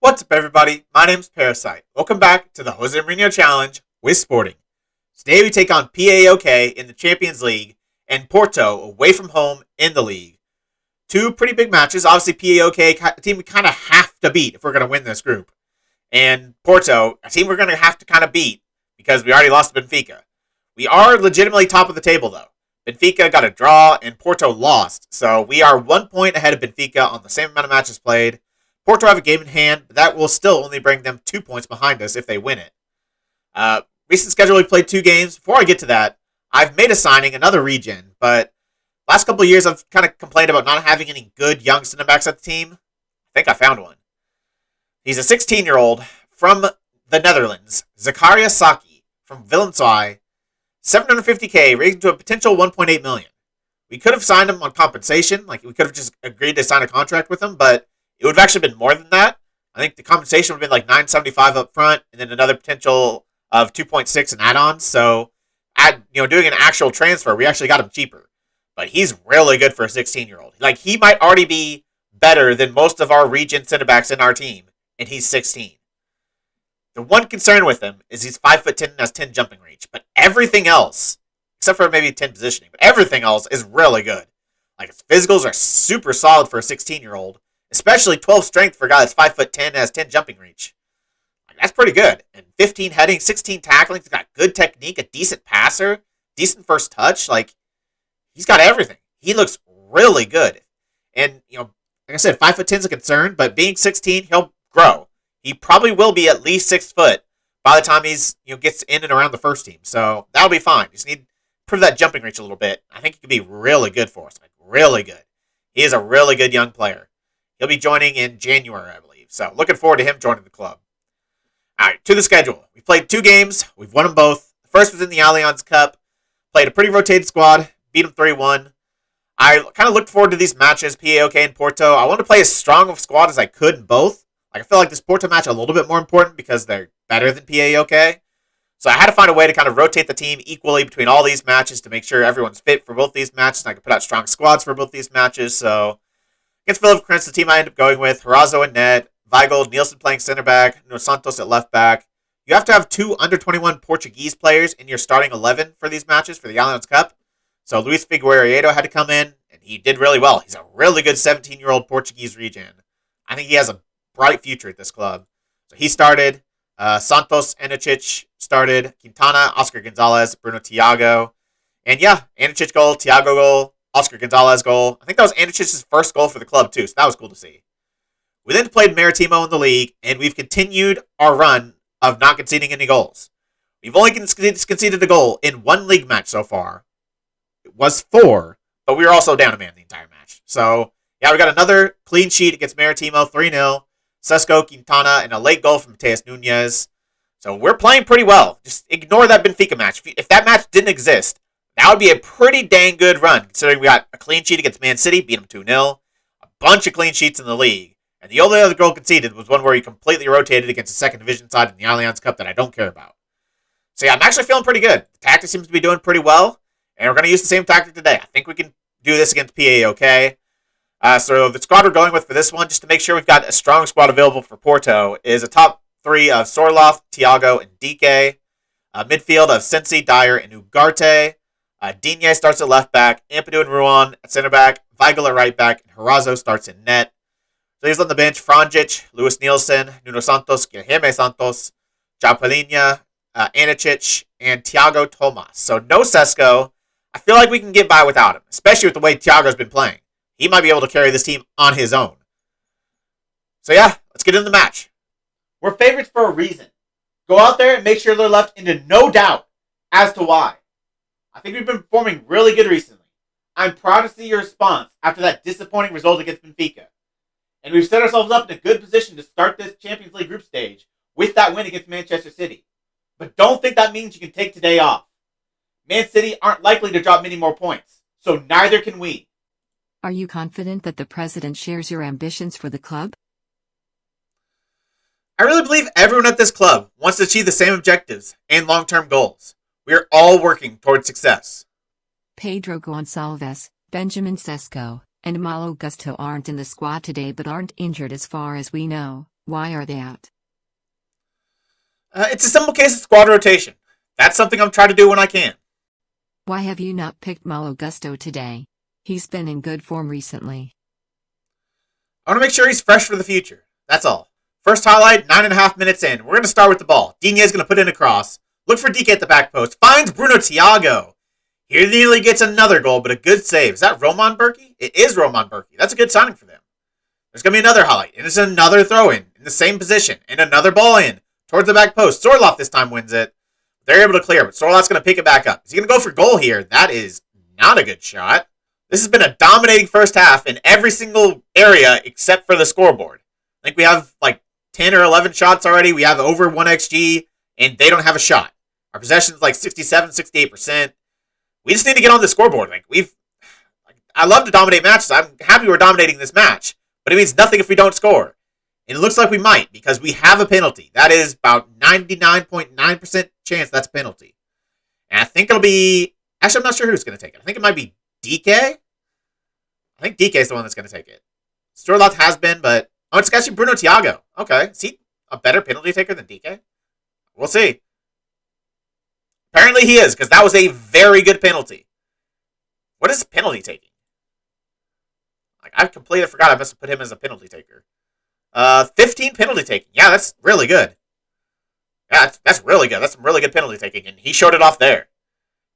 What's up, everybody? My name's Parasite. Welcome back to the Jose Mourinho Challenge with Sporting. Today we take on PAOK in the Champions League and Porto away from home in the league. Two pretty big matches. Obviously, PAOK, a team we kind of have to beat if we're going to win this group. And Porto, a team we're going to have to kind of beat because we already lost to Benfica. We are legitimately top of the table, though. Benfica got a draw and Porto lost. So we are 1 point ahead of Benfica on the same amount of matches played. Porto have a game in hand, but that will still only bring them 2 points behind us if they win it. Recent schedule, we played 2 games. Before I get to that, I've made a signing, another region, but last couple of years I've kind of complained about not having any good young center backs at the team. I think I found one. He's a 16-year-old from the Netherlands, Zakaria Saki from Willem, 750k, raised to a potential 1.8 million. We could have signed him on compensation, like we could have just agreed to sign a contract with him, but it would have actually been more than that. I think the compensation would have been like 975 up front, and then another potential of 2.6 in add-ons. So, doing an actual transfer, we actually got him cheaper. But he's really good for a 16-year-old. Like, he might already be better than most of our region center backs in our team, and he's 16. The one concern with him is he's 5'10" and has 10 jumping reach. But everything else, except for maybe 10 positioning, but everything else is really good. Like, his physicals are super solid for a 16-year-old. Especially 12 strength for a guy that's 5'10" and has 10 jumping reach. Like, that's pretty good. And 15 heading, 16 tackling. He's got good technique, a decent passer, decent first touch. Like, he's got everything. He looks really good. And, like I said, 5'10" is a concern, but being 16, he'll grow. He probably will be at least 6 foot by the time he's, gets in and around the first team. So that'll be fine. Just need to improve that jumping reach a little bit. I think he could be really good for us. Like, really good. He is a really good young player. He'll be joining in January, I believe. So looking forward to him joining the club. All right, to the schedule. We played 2 games. We've won them both. The first was in the Allianz Cup. Played a pretty rotated squad. Beat them 3-1. I kind of looked forward to these matches, PAOK and Porto. I wanted to play as strong of a squad as I could in both. Like, I feel like this Porto match a little bit more important because they're better than PAOK. So I had to find a way to kind of rotate the team equally between all these matches to make sure everyone's fit for both these matches. And I could put out strong squads for both these matches. So against Philip Krentz, the team I ended up going with, Horazzo in net, Weigl, Nielsen playing center back, Nuno Santos at left back. You have to have 2 under-21 Portuguese players in your starting 11 for these matches for the Allianz Cup. So Luis Figueiredo had to come in, and he did really well. He's a really good 17-year-old Portuguese regen. I think he has a bright future at this club. So he started. Santos, Anicic started. Quintana, Oscar Gonzalez, Bruno Thiago. And yeah, Anicic goal, Thiago goal, Oscar Gonzalez goal. I think that was Anicic's first goal for the club, too, so that was cool to see. We then played Maritimo in the league, and we've continued our run of not conceding any goals. We've only conceded a goal in 1 league match so far. It was 4, but we were also down a man the entire match. So, yeah, we got another clean sheet against Maritimo, 3-0. Sesko, Quintana, and a late goal from Mateus Nunes. So we're playing pretty well. Just ignore that Benfica match. If that match didn't exist, that would be a pretty dang good run, considering we got a clean sheet against Man City, beat them 2-0, a bunch of clean sheets in the league, and the only other goal conceded was one where he completely rotated against a second division side in the Allianz Cup that I don't care about. So yeah, I'm actually feeling pretty good. The tactic seems to be doing pretty well, and we're going to use the same tactic today. I think we can do this against PAOK. So the squad we're going with for this one, just to make sure we've got a strong squad available for Porto, is a top 3 of Sorloth, Thiago, and Dike. Midfield of Sensi, Dyer, and Ugarte. Digne starts at left back, Ampadu and Ruan at center back, Weigl at right back, and Horazzo starts in net. So he's on the bench, Franjic, Luis Nielsen, Nuno Santos, Guilherme Santos, Japalinha, Anicic, and Thiago Tomas. So no Sesko. I feel like we can get by without him, especially with the way Thiago's been playing. He might be able to carry this team on his own. So yeah, let's get into the match. We're favorites for a reason. Go out there and make sure they're left into no doubt as to why. I think we've been performing really good recently. I'm proud to see your response after that disappointing result against Benfica. And we've set ourselves up in a good position to start this Champions League group stage with that win against Manchester City. But don't think that means you can take today off. Man City aren't likely to drop many more points, so neither can we. Are you confident that the president shares your ambitions for the club? I really believe everyone at this club wants to achieve the same objectives and long-term goals. We are all working towards success. Pedro Gonçalves, Benjamin Sesko, and Malo Gusto aren't in the squad today but aren't injured as far as we know. Why are they out? It's a simple case of squad rotation. That's something I'm trying to do when I can. Why have you not picked Malo Gusto today? He's been in good form recently. I want to make sure he's fresh for the future. That's all. First highlight, 9.5 minutes in. We're going to start with the ball. Dinier's going to put in a cross. Look for DK at the back post. Finds Bruno Thiago. He nearly gets another goal, but a good save. Is that Roman Berkey? It is Roman Berkey. That's a good signing for them. There's going to be another highlight, and it's another throw-in in the same position, and another ball in towards the back post. Sorloth this time wins it. They're able to clear, but Sorloth's going to pick it back up. Is he going to go for goal here? That is not a good shot. This has been a dominating first half in every single area except for the scoreboard. I think we have like 10 or 11 shots already. We have over 1 XG, and they don't have a shot. Our possession's like 67, 68%. We just need to get on the scoreboard. I love to dominate matches. I'm happy we're dominating this match, but it means nothing if we don't score. And it looks like we might because we have a penalty. That is about 99.9% chance that's a penalty. And I think it'll be... Actually, I'm not sure who's going to take it. I think it might be DK. I think DK is the one that's going to take it. Sorloth has been, but... Oh, it's actually Bruno Thiago. Okay. Is he a better penalty taker than DK? We'll see. Apparently he is, because that was a very good penalty. What is penalty taking? I completely forgot I must have put him as a penalty taker. 15 penalty taking. Yeah, that's really good. Yeah, that's really good. That's some really good penalty taking, and he showed it off there.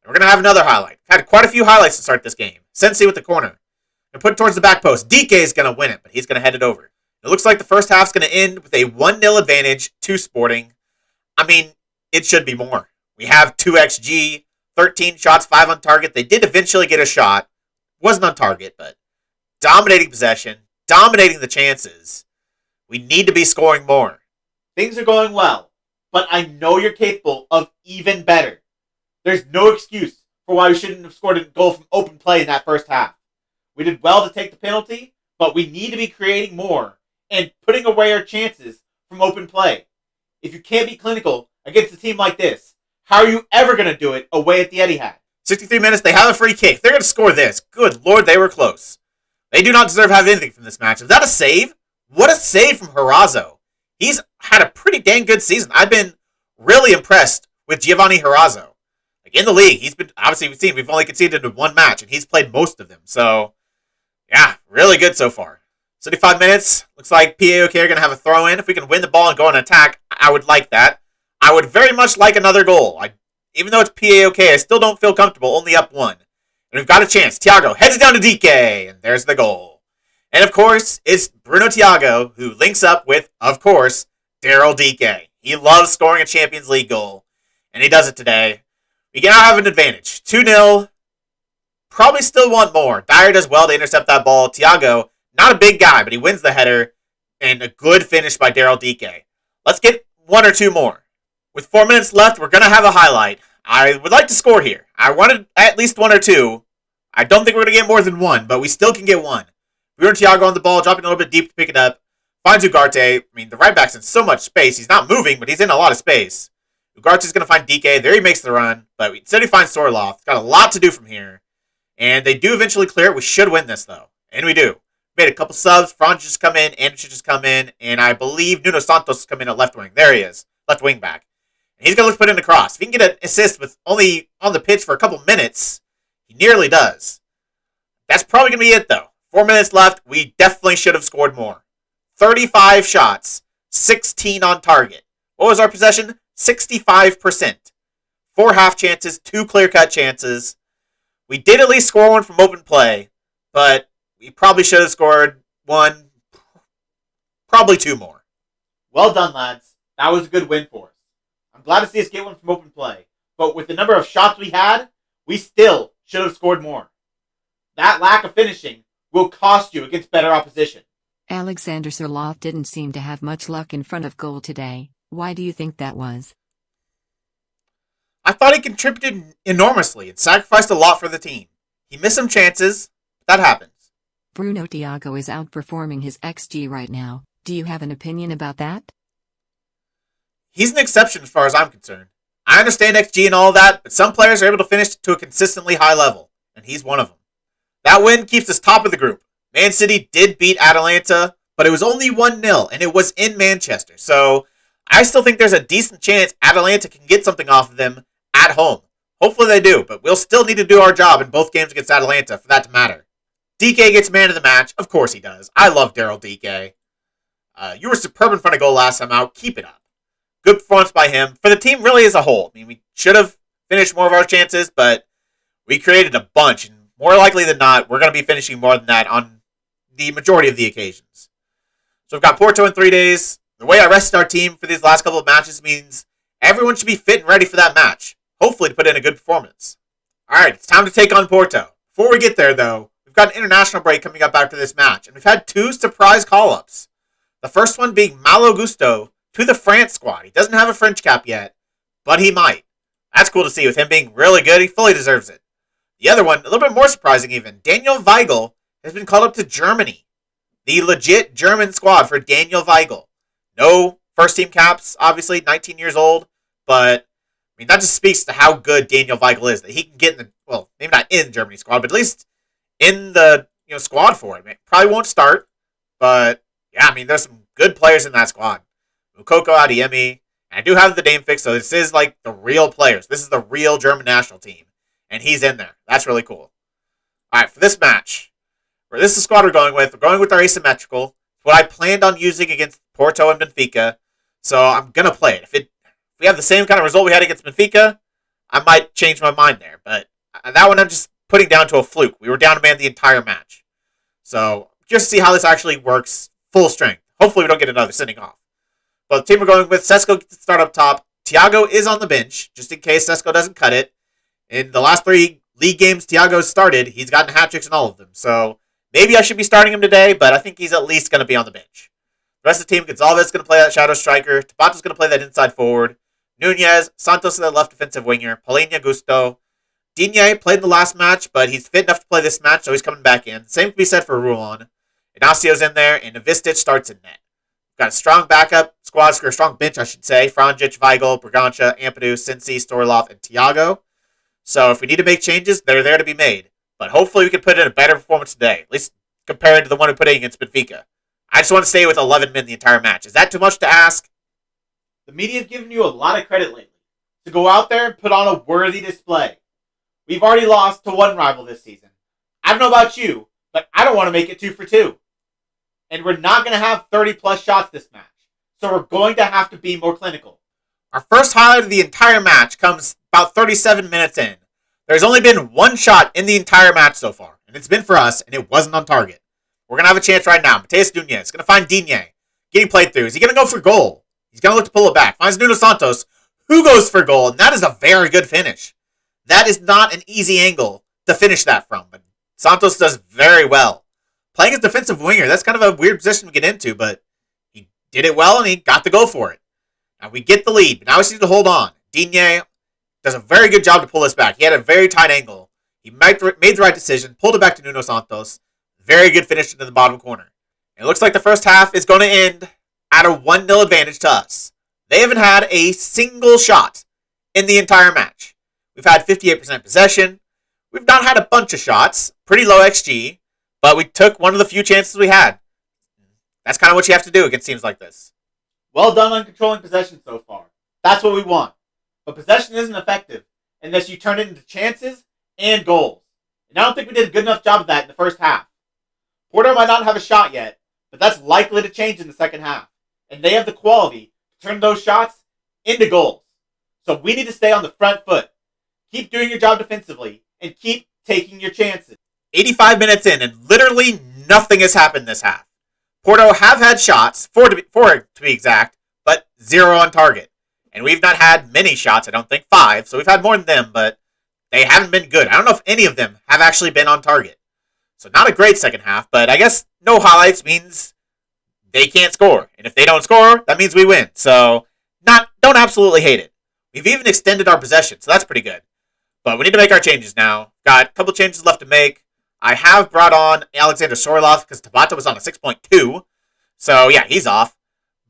And we're going to have another highlight. Had quite a few highlights to start this game. Sensi with the corner. And put it towards the back post. DK is going to win it, but he's going to head it over. It looks like the first half's going to end with a 1-0 advantage to Sporting. I mean, it should be more. We have 2 XG, 13 shots, 5 on target. They did eventually get a shot. Wasn't on target, but dominating possession, dominating the chances. We need to be scoring more. Things are going well, but I know you're capable of even better. There's no excuse for why we shouldn't have scored a goal from open play in that first half. We did well to take the penalty, but we need to be creating more and putting away our chances from open play. If you can't be clinical against a team like this, how are you ever going to do it away at the Etihad? 63 minutes, they have a free kick. They're going to score this. Good Lord, they were close. They do not deserve to have anything from this match. Is that a save? What a save from Herrazzo. He's had a pretty dang good season. I've been really impressed with Giovanni Herrazzo. Like in the league, he's been, obviously we've only conceded in one match, and he's played most of them. So, yeah, really good so far. 75 minutes. Looks like PAOK are going to have a throw in. If we can win the ball and go on attack, I would like that. I would very much like another goal. Even though it's PAOK, I still don't feel comfortable, only up 1. And we've got a chance. Thiago heads it down to DK, and there's the goal. And of course, it's Bruno Thiago who links up with, of course, Daryl DK. He loves scoring a Champions League goal, and he does it today. We now have an advantage. 2-0. Probably still want more. Dyer does well to intercept that ball. Thiago, not a big guy, but he wins the header, and a good finish by Daryl DK. Let's get 1 or 2 more. With 4 minutes left, we're going to have a highlight. I would like to score here. I wanted at least 1 or 2. I don't think we're going to get more than 1, but we still can get 1. Bruno Thiago on the ball, dropping a little bit deep to pick it up. Finds Ugarte. I mean, the right back's in so much space. He's not moving, but he's in a lot of space. Ugarte's going to find DK. There he makes the run, but instead he finds Sorloth. Got a lot to do from here. And they do eventually clear it. We should win this, though. And we do. Made a couple subs. Franz just come in. Anderson just come in. And I believe Nuno Santos has come in at left wing. There he is. Left wing back. He's going to put in a cross. If he can get an assist with only on the pitch for a couple minutes, he nearly does. That's probably going to be it, though. 4 minutes left. We definitely should have scored more. 35 shots, 16 on target. What was our possession? 65%. 4 half chances, 2 clear-cut chances. We did at least score 1 from open play, but we probably should have scored 1, probably 2 more. Well done, lads. That was a good win for us. I'm glad to see us get 1 from open play. But with the number of shots we had, we still should have scored more. That lack of finishing will cost you against better opposition. Alexander Sorloth didn't seem to have much luck in front of goal today. Why do you think that was? I thought he contributed enormously and sacrificed a lot for the team. He missed some chances, but that happens. Bruno Thiago is outperforming his XG right now. Do you have an opinion about that? He's an exception as far as I'm concerned. I understand XG and all that, but some players are able to finish to a consistently high level, and he's one of them. That win keeps us top of the group. Man City did beat Atalanta, but it was only 1-0, and it was in Manchester. So I still think there's a decent chance Atalanta can get something off of them at home. Hopefully they do, but we'll still need to do our job in both games against Atalanta for that to matter. DK gets man of the match. Of course he does. I love Daryl DK. You were superb in front of goal last time out. Keep it up. Good performance by him. For the team really as a whole. I mean, we should have finished more of our chances, but we created a bunch, and more likely than not, we're going to be finishing more than that on the majority of the occasions. So we've got Porto in 3 days. The way I rested our team for these last couple of matches means everyone should be fit and ready for that match. Hopefully to put in a good performance. Alright, it's time to take on Porto. Before we get there, though, we've got an international break coming up after this match, and we've had 2 surprise call-ups. The first one being Malo Gusto to the France squad. He doesn't have a French cap yet, but he might. That's cool to see. With him being really good, he fully deserves it. The other one, a little bit more surprising even, Daniel Weigl has been called up to Germany. The legit German squad for Daniel Weigl. No first-team caps, obviously, 19 years old, but I mean, that just speaks to how good Daniel Weigl is, that he can get in the, well, maybe not in the Germany squad, but at least in the squad for it. I mean, probably won't start, but yeah, I mean, there's some good players in that squad. Mukoko Adeyemi, and I do have the name fixed, so this is like the real players. This is the real German national team, and he's in there. That's really cool. All right, for this match, this is the squad we're going with. We're going with our asymmetrical. It's what I planned on using against Porto and Benfica, so I'm going to play it. If we have the same kind of result we had against Benfica, I might change my mind there. But that one I'm just putting down to a fluke. We were down a man the entire match. So just see how this actually works full strength. Hopefully we don't get another sending off. But the team we're going with, Sesko gets to start up top. Thiago is on the bench, just in case Sesko doesn't cut it. In the last 3 league games Thiago's started, he's gotten hat-tricks in all of them. So maybe I should be starting him today, but I think he's at least going to be on the bench. The rest of the team, Gonzalez is going to play that shadow striker. Tabata's going to play that inside forward. Nunez, Santos is the left defensive winger. Palhinha, Gusto. Digne played in the last match, but he's fit enough to play this match, so he's coming back in. Same can be said for Ruan. Inacio's in there, and Novistich starts in net. We've got a strong backup squad, or a strong bench, I should say. Franjic, Weigl, Braganca, Ampadu, Cincy, Storloff, and Thiago. So if we need to make changes, they're there to be made. But hopefully we can put in a better performance today, at least compared to the one we put in against Benfica. I just want to stay with 11 men the entire match. Is that too much to ask? The media's given you a lot of credit lately to go out there and put on a worthy display. We've already lost to one rival this season. I don't know about you, but I don't want to make it 2 for 2. And we're not going to have 30-plus shots this match. So we're going to have to be more clinical. Our first highlight of the entire match comes about 37 minutes in. There's only been 1 shot in the entire match so far, and it's been for us, and it wasn't on target. We're going to have a chance right now. Mateus Nunez is going to find Digne, getting played through. Is he going to go for goal? He's going to look to pull it back. Finds Nuno Santos, who goes for goal, and that is a very good finish. That is not an easy angle to finish that from, but Santos does very well. Playing as defensive winger, that's kind of a weird position to get into, but he did it well, and he got the goal for it. Now we get the lead, but now we just need to hold on. Digne does a very good job to pull us back. He had a very tight angle. He made the right decision, pulled it back to Nuno Santos. Very good finish into the bottom corner. It looks like the first half is going to end at a 1-0 advantage to us. They haven't had a single shot in the entire match. We've had 58% possession. We've not had a bunch of shots. Pretty low XG. But we took one of the few chances we had. That's kind of what you have to do against teams like this. Well done on controlling possession so far. That's what we want. But possession isn't effective unless you turn it into chances and goals. And I don't think we did a good enough job of that in the first half. Porto might not have a shot yet, but that's likely to change in the second half. And they have the quality to turn those shots into goals. So we need to stay on the front foot. Keep doing your job defensively and keep taking your chances. 85 minutes in, and literally nothing has happened this half. Porto have had shots, four to be exact, but 0 on target. And we've not had many shots, I don't think, 5. So we've had more than them, but they haven't been good. I don't know if any of them have actually been on target. So not a great second half, but I guess no highlights means they can't score. And if they don't score, that means we win. So don't absolutely hate it. We've even extended our possession, so that's pretty good. But we need to make our changes now. Got a couple changes left to make. I have brought on Alexander Sorloth because Tabata was on a 6.2. So yeah, he's off.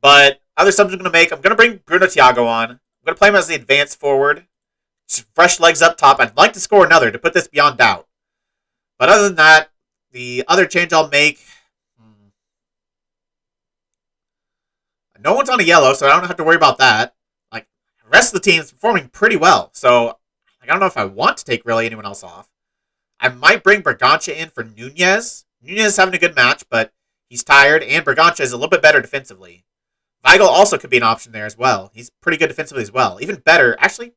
But other subs I'm going to make, I'm going to bring Bruno Thiago on. I'm going to play him as the advanced forward. Just fresh legs up top. I'd like to score another to put this beyond doubt. But other than that, the other change I'll make, no one's on a yellow, so I don't have to worry about that. Like, the rest of the team is performing pretty well, so I don't know if I want to take really anyone else off. I might bring Bragança in for Nunez. Nunez is having a good match, but he's tired, and Bragança is a little bit better defensively. Weigl also could be an option there as well. He's pretty good defensively as well. Even better, actually,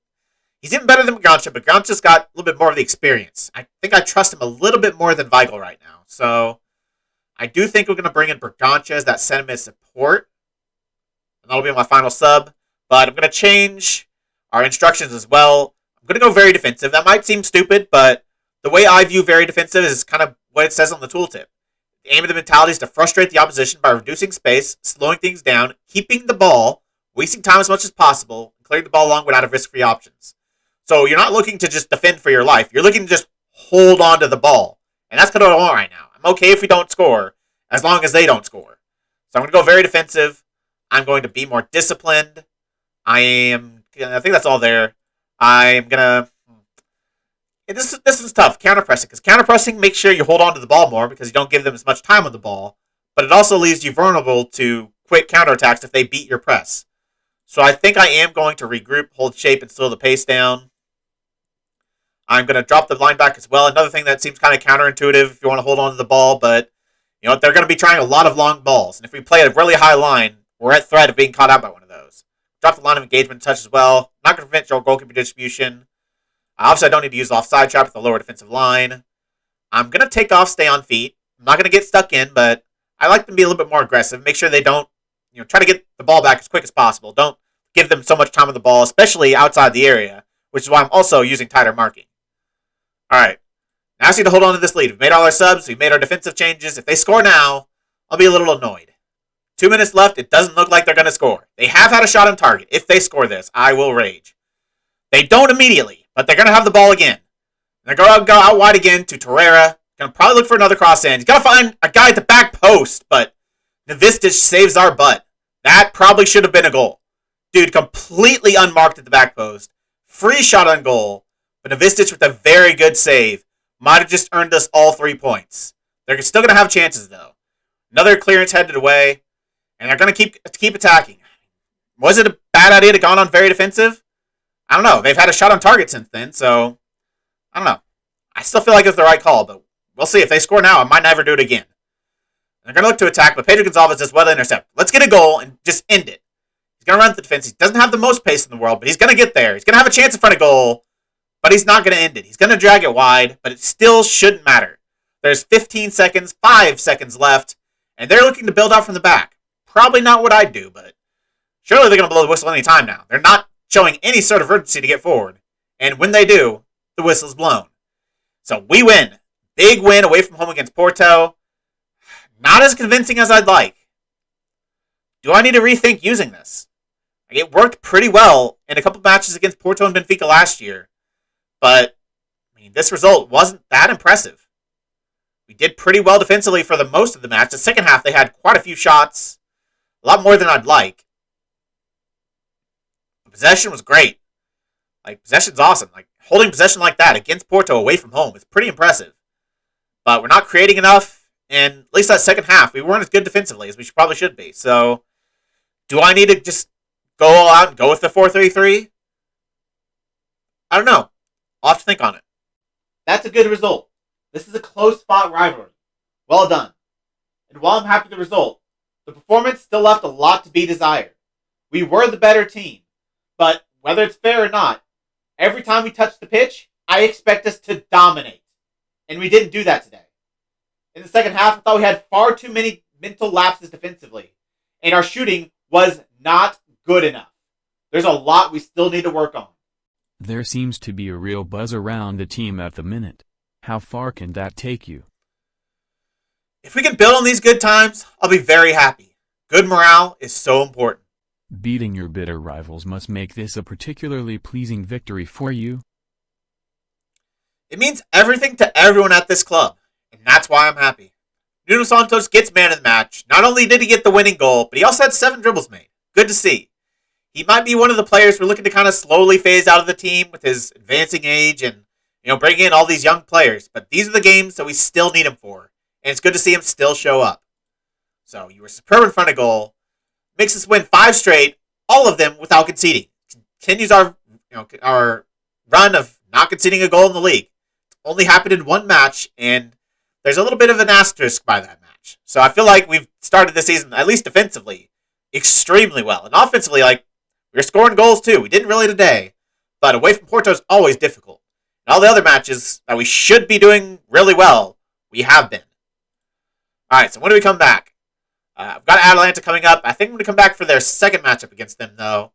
he's even better than Bragança, but Bragança's got a little bit more of the experience. I think I trust him a little bit more than Weigl right now. So I do think we're going to bring in Bragança as that sentiment support. And that'll be my final sub. But I'm going to change our instructions as well. I'm going to go very defensive. That might seem stupid, but the way I view very defensive is kind of what it says on the tooltip. The aim of the mentality is to frustrate the opposition by reducing space, slowing things down, keeping the ball, wasting time as much as possible, and clearing the ball long without risk-free options. So you're not looking to just defend for your life. You're looking to just hold on to the ball. And that's kind of what I want right now. I'm okay if we don't score, as long as they don't score. So I'm going to go very defensive. I'm going to be more disciplined. I think that's all there. I'm going to... This is tough, counter-pressing, because counter-pressing makes sure you hold on to the ball more because you don't give them as much time on the ball, but it also leaves you vulnerable to quick counterattacks if they beat your press. So I think I am going to regroup, hold shape, and slow the pace down. I'm going to drop the line back as well. Another thing that seems kind of counterintuitive if you want to hold on to the ball, but you know they're going to be trying a lot of long balls, and if we play a really high line, we're at threat of being caught out by one of those. Drop the line of engagement touch as well. Not going to prevent your goalkeeper distribution. Obviously, I don't need to use the offside trap with the lower defensive line. I'm going to take off, stay on feet. I'm not going to get stuck in, but I like them to be a little bit more aggressive. Make sure they don't, try to get the ball back as quick as possible. Don't give them so much time on the ball, especially outside the area, which is why I'm also using tighter marking. All right. Now I just need to hold on to this lead. We've made all our subs. We've made our defensive changes. If they score now, I'll be a little annoyed. 2 minutes left. It doesn't look like they're going to score. They have had a shot on target. If they score this, I will rage. They don't immediately, but they're going to have the ball again. They're going to go out wide again to Torreira. Going to probably look for another cross in. He's got to find a guy at the back post, but Navistic saves our butt. That probably should have been a goal. Dude, completely unmarked at the back post. Free shot on goal, but Navistic with a very good save. Might have just earned us all 3 points. They're still going to have chances, though. Another clearance headed away, and they're going to keep attacking. Was it a bad idea to go on very defensive? I don't know. They've had a shot on target since then, so I don't know. I still feel like it's the right call, but we'll see. If they score now, I might never do it again. They're going to look to attack, but Pedro Gonçalves does well to intercept. Let's get a goal and just end it. He's going to run the defense. He doesn't have the most pace in the world, but he's going to get there. He's going to have a chance in front of goal, but he's not going to end it. He's going to drag it wide, but it still shouldn't matter. There's 5 seconds left, and they're looking to build out from the back. Probably not what I'd do, but surely they're going to blow the whistle any time now. They're not showing any sort of urgency to get forward. And when they do, the whistle's blown. So we win. Big win away from home against Porto. Not as convincing as I'd like. Do I need to rethink using this? It worked pretty well in a couple matches against Porto and Benfica last year. But, this result wasn't that impressive. We did pretty well defensively for the most of the match. The second half, they had quite a few shots. A lot more than I'd like. Possession was great. Possession's awesome. Holding possession like that against Porto away from home is pretty impressive. But we're not creating enough, and at least that second half, we weren't as good defensively as we probably should be. So, do I need to just go all out and go with the 4-3-3? I don't know. I'll have to think on it. That's a good result. This is a close-fought rivalry. Well done. And while I'm happy with the result, the performance still left a lot to be desired. We were the better team. But whether it's fair or not, every time we touch the pitch, I expect us to dominate. And we didn't do that today. In the second half, I thought we had far too many mental lapses defensively. And our shooting was not good enough. There's a lot we still need to work on. There seems to be a real buzz around the team at the minute. How far can that take you? If we can build on these good times, I'll be very happy. Good morale is so important. Beating your bitter rivals must make this a particularly pleasing victory for you. It means everything to everyone at this club, and that's why I'm happy. Nuno Santos gets man of the match. Not only did he get the winning goal, but he also had 7 dribbles made. Good to see. He might be one of the players we're looking to kind of slowly phase out of the team with his advancing age and bring in all these young players. But these are the games that we still need him for, and it's good to see him still show up. So you were superb in front of goal. makes us win 5 straight, all of them without conceding. Continues our run of not conceding a goal in the league. It's only happened in one match, and there's a little bit of an asterisk by that match. So I feel like we've started the season, at least defensively, extremely well. And offensively, like, we're scoring goals too. We didn't really today, but away from Porto is always difficult. And all the other matches that we should be doing really well, we have been. All right, so when do we come back? I've got Atalanta coming up. I think I'm going to come back for their second matchup against them, though.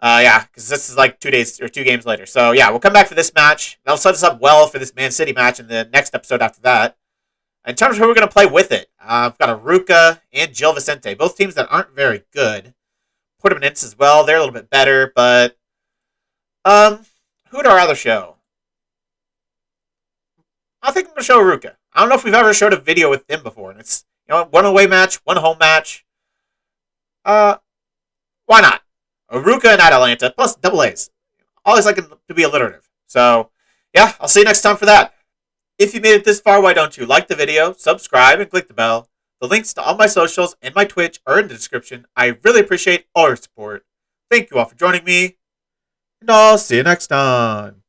Yeah, because this is like 2 games later. So, yeah, we'll come back for this match. That'll set us up well for this Man City match in the next episode after that. In terms of who we're going to play with it, I've got Aruca and Gil Vicente, both teams that aren't very good. Portimonense as well. They're a little bit better, but who'd I rather show? I think I'm going to show Aruca. I don't know if we've ever showed a video with him before, and it's, one away match, one home match. Why not? Aruca and Atalanta, plus double A's. Always like them to be alliterative. So, yeah, I'll see you next time for that. If you made it this far, why don't you like the video, subscribe, and click the bell. The links to all my socials and my Twitch are in the description. I really appreciate all your support. Thank you all for joining me, and I'll see you next time.